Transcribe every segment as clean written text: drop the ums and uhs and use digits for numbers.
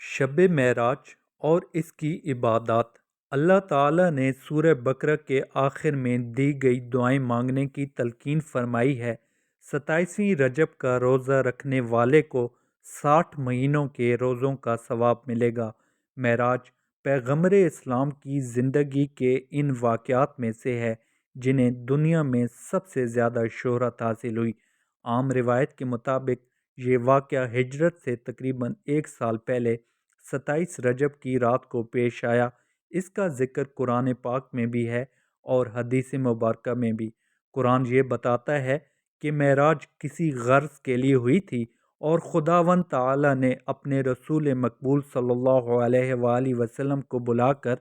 شب معراج اور اس کی عبادات۔ اللہ تعالیٰ نے سورہ بقرہ کے آخر میں دی گئی دعائیں مانگنے کی تلقین فرمائی ہے۔ 27ویں رجب کا روزہ رکھنے والے کو 60 مہینوں کے روزوں کا ثواب ملے گا۔ معراج پیغمبر اسلام کی زندگی کے ان واقعات میں سے ہے جنہیں دنیا میں سب سے زیادہ شہرت حاصل ہوئی۔ عام روایت کے مطابق یہ واقعہ ہجرت سے تقریباً 1 سال پہلے 27 رجب کی رات کو پیش آیا۔ اس کا ذکر قرآن پاک میں بھی ہے اور حدیث مبارکہ میں بھی۔ قرآن یہ بتاتا ہے کہ معراج کسی غرض کے لیے ہوئی تھی اور خداوند تعالیٰ نے اپنے رسول مقبول صلی اللہ علیہ وآلہ وسلم کو بلا کر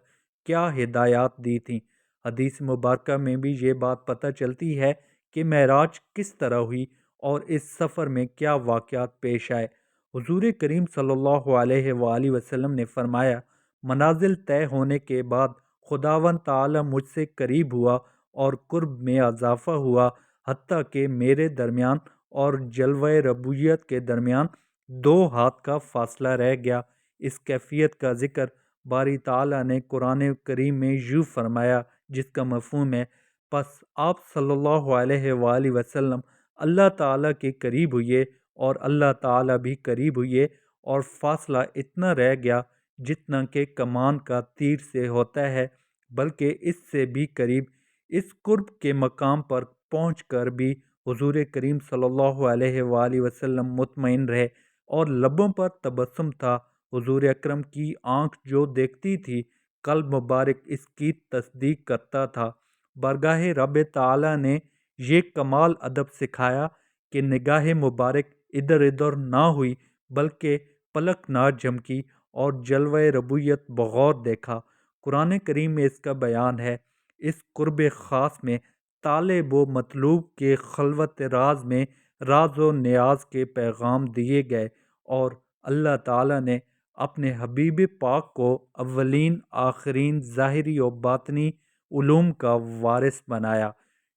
کیا ہدایات دی تھیں۔ حدیث مبارکہ میں بھی یہ بات پتہ چلتی ہے کہ معراج کس طرح ہوئی اور اس سفر میں کیا واقعات پیش آئے۔ حضور کریم صلی اللہ علیہ وآلہ وسلم نے فرمایا، منازل طے ہونے کے بعد خداوند تعالی مجھ سے قریب ہوا اور قرب میں اضافہ ہوا، حتیٰ کہ میرے درمیان اور جلوہ ربوبیت کے درمیان 2 ہاتھ کا فاصلہ رہ گیا۔ اس کیفیت کا ذکر باری تعالیٰ نے قرآن کریم میں یوں فرمایا، جس کا مفہوم ہے، پس آپ صلی اللہ علیہ وآلہ وسلم اللہ تعالیٰ کے قریب ہوئے اور اللہ تعالیٰ بھی قریب ہوئے، اور فاصلہ اتنا رہ گیا جتنا کہ کمان کا تیر سے ہوتا ہے، بلکہ اس سے بھی قریب۔ اس قرب کے مقام پر پہنچ کر بھی حضور کریم صلی اللہ علیہ وآلہ وسلم مطمئن رہے اور لبوں پر تبسم تھا۔ حضور اکرم کی آنکھ جو دیکھتی تھی، قلب مبارک اس کی تصدیق کرتا تھا۔ بارگاہ رب تعالیٰ نے یہ کمال ادب سکھایا کہ نگاہ مبارک ادھر ادھر نہ ہوئی، بلکہ پلک نہ جھمکی اور جلوہ ربوبیت بغور دیکھا۔ قرآن کریم میں اس کا بیان ہے۔ اس قرب خاص میں طالب و مطلوب کے خلوت راز میں راز و نیاز کے پیغام دیے گئے، اور اللہ تعالیٰ نے اپنے حبیب پاک کو اولین آخرین ظاہری و باطنی علوم کا وارث بنایا۔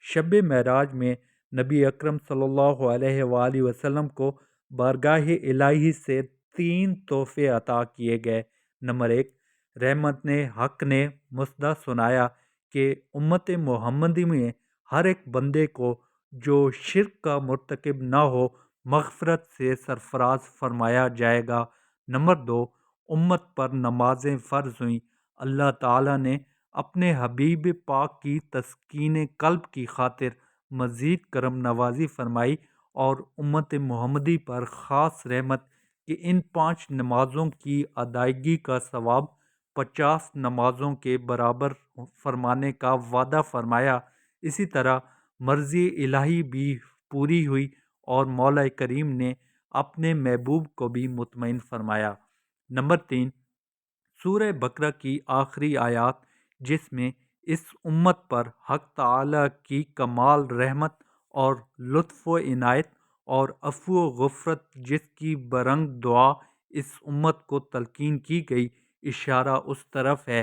شب معراج میں نبی اکرم صلی اللہ علیہ وآلہ وسلم کو بارگاہ الہی سے 3 تحفے عطا کیے گئے۔ نمبر 1، رحمت نے حق نے مصدع سنایا کہ امت محمدی میں ہر ایک بندے کو جو شرک کا مرتکب نہ ہو مغفرت سے سرفراز فرمایا جائے گا۔ نمبر 2، امت پر نمازیں فرض ہوئیں۔ اللہ تعالیٰ نے اپنے حبیب پاک کی تسکین قلب کی خاطر مزید کرم نوازی فرمائی اور امت محمدی پر خاص رحمت کہ ان 5 نمازوں کی ادائیگی کا ثواب 50 نمازوں کے برابر فرمانے کا وعدہ فرمایا۔ اسی طرح مرضی الہی بھی پوری ہوئی اور مولا کریم نے اپنے محبوب کو بھی مطمئن فرمایا۔ نمبر 3، سورہ بقرہ کی آخری آیات، جس میں اس امت پر حق تعالیٰ کی کمال رحمت اور لطف و عنایت اور عفو و غفرت جس کی برنگ دعا اس امت کو تلقین کی گئی، اشارہ اس طرف ہے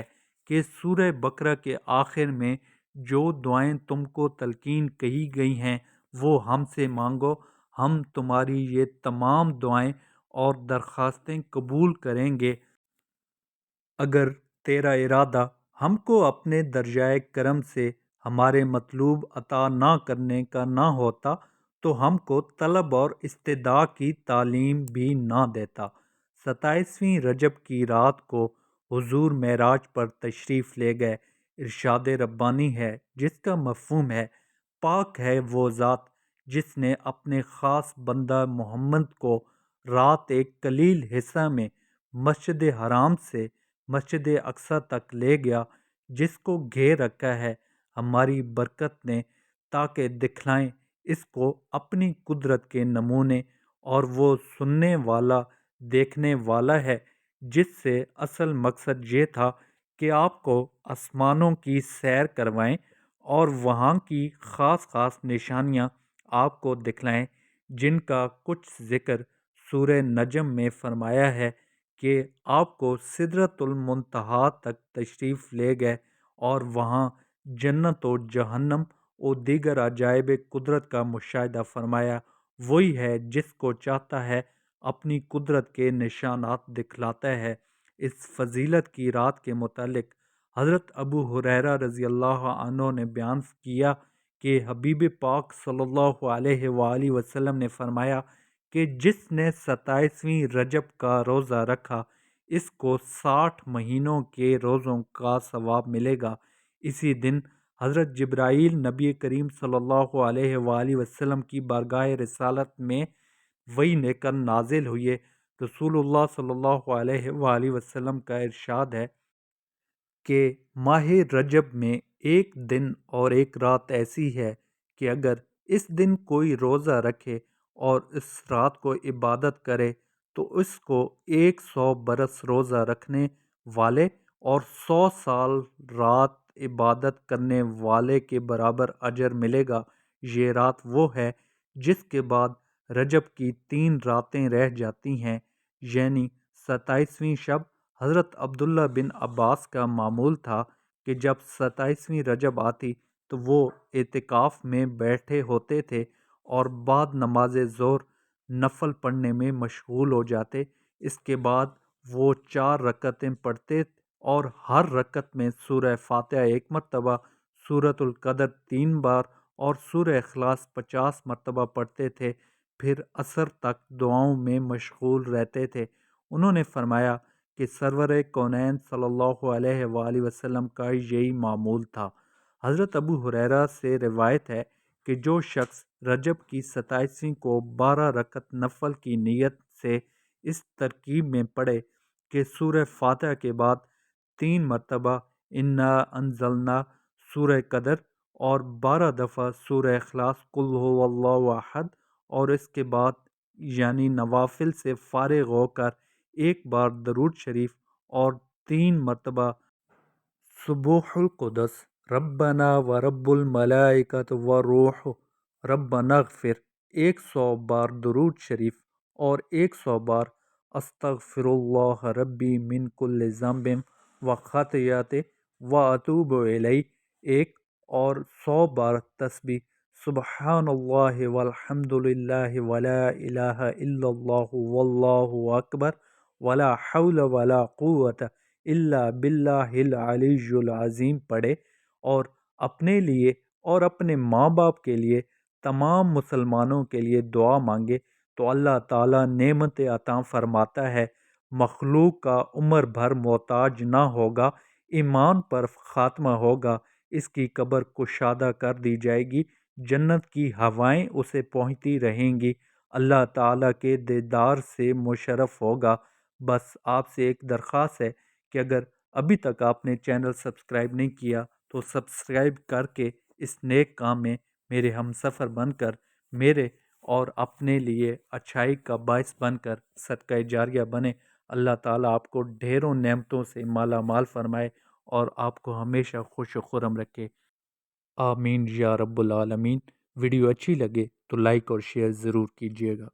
کہ سورہ بقرہ کے آخر میں جو دعائیں تم کو تلقین کہی گئی ہیں وہ ہم سے مانگو، ہم تمہاری یہ تمام دعائیں اور درخواستیں قبول کریں گے۔ اگر تیرا ارادہ ہم کو اپنے درجۂ کرم سے ہمارے مطلوب عطا نہ کرنے کا نہ ہوتا تو ہم کو طلب اور استدعاء کی تعلیم بھی نہ دیتا۔ 27ویں رجب کی رات کو حضور معراج پر تشریف لے گئے۔ ارشاد ربانی ہے جس کا مفہوم ہے، پاک ہے وہ ذات جس نے اپنے خاص بندہ محمد کو رات ایک قلیل حصہ میں مسجد حرام سے مسجد اقصیٰ تک لے گیا، جس کو گھیر رکھا ہے ہماری برکت نے، تاکہ دکھلائیں اس کو اپنی قدرت کے نمونے، اور وہ سننے والا دیکھنے والا ہے، جس سے اصل مقصد یہ تھا کہ آپ کو آسمانوں کی سیر کروائیں اور وہاں کی خاص خاص نشانیاں آپ کو دکھلائیں، جن کا کچھ ذکر سورہ نجم میں فرمایا ہے کہ آپ کو سدرۃ المنتہا تک تشریف لے گئے اور وہاں جنت و جہنم اور دیگر عجائب قدرت کا مشاہدہ فرمایا۔ وہی ہے جس کو چاہتا ہے اپنی قدرت کے نشانات دکھلاتا ہے۔ اس فضیلت کی رات کے متعلق حضرت ابو ہریرہ رضی اللہ عنہ نے بیان کیا کہ حبیب پاک صلی اللہ علیہ وآلہ وسلم نے فرمایا کہ جس نے 27ویں رجب کا روزہ رکھا اس کو 60 مہینوں کے روزوں کا ثواب ملے گا۔ اسی دن حضرت جبرائیل نبی کریم صلی اللہ علیہ وآلہ وسلم کی بارگاہ رسالت میں وہی لے کر نازل ہوئے۔ رسول اللہ صلی اللہ علیہ وآلہ وسلم کا ارشاد ہے کہ ماہ رجب میں ایک دن اور ایک رات ایسی ہے کہ اگر اس دن کوئی روزہ رکھے اور اس رات کو عبادت کرے تو اس کو 100 برس روزہ رکھنے والے اور 100 سال رات عبادت کرنے والے کے برابر اجر ملے گا۔ یہ رات وہ ہے جس کے بعد رجب کی 3 راتیں رہ جاتی ہیں، یعنی 27ویں شب۔ حضرت عبداللہ بن عباس کا معمول تھا کہ جب 27ویں رجب آتی تو وہ اعتکاف میں بیٹھے ہوتے تھے اور بعد نماز ظہر نفل پڑھنے میں مشغول ہو جاتے۔ اس کے بعد وہ 4 رکعتیں پڑھتے اور ہر رکعت میں سورہ فاتحہ 1 مرتبہ، سورۃ القدر 3 بار اور سورہ اخلاص 50 مرتبہ پڑھتے تھے، پھر عصر تک دعاؤں میں مشغول رہتے تھے۔ انہوں نے فرمایا کہ سرور کونین صلی اللہ علیہ وآلہ وسلم کا یہی معمول تھا۔ حضرت ابو ہریرہ سے روایت ہے کہ جو شخص رجب کی 27ویں کو 12 رکعت نفل کی نیت سے اس ترکیب میں پڑھے کہ سورہ فاتحہ کے بعد 3 مرتبہ انا انزلنا، سورہ قدر اور 12 دفعہ سورہ اخلاص قل هو اللہ احد، اور اس کے بعد یعنی نوافل سے فارغ ہو کر ایک بار درود شریف اور 3 مرتبہ سبوح القدس ربنا و رب الملائکۃ والروح ربنا اغفر، 100 بار درود شریف اور 100 بار استغفر اللہ ربی من کل ذنب و خطیئۃ و اتوب الیہ، ایک اور 100 بار تسبیح سبحان اللہ والحمد للہ ولا الہ الا اللہ واللہ اکبر ولا حول ولا قوت الا باللہ العلی العظیم پڑھے، اور اپنے لیے اور اپنے ماں باپ کے لیے تمام مسلمانوں کے لیے دعا مانگے تو اللہ تعالیٰ نعمت عطا فرماتا ہے، مخلوق کا عمر بھر محتاج نہ ہوگا، ایمان پر خاتمہ ہوگا، اس کی قبر کشادہ کر دی جائے گی، جنت کی ہوائیں اسے پہنچتی رہیں گی، اللہ تعالیٰ کے دیدار سے مشرف ہوگا۔ بس آپ سے ایک درخواست ہے کہ اگر ابھی تک آپ نے چینل سبسکرائب نہیں کیا تو سبسکرائب کر کے اس نیک کام میں میرے ہم سفر بن کر، میرے اور اپنے لیے اچھائی کا باعث بن کر صدقہ جاریہ بنے۔ اللہ تعالیٰ آپ کو ڈھیروں نعمتوں سے مالا مال فرمائے اور آپ کو ہمیشہ خوش و خرم رکھے، آمین یا رب العالمین۔ ویڈیو اچھی لگے تو لائک اور شیئر ضرور کیجیے گا۔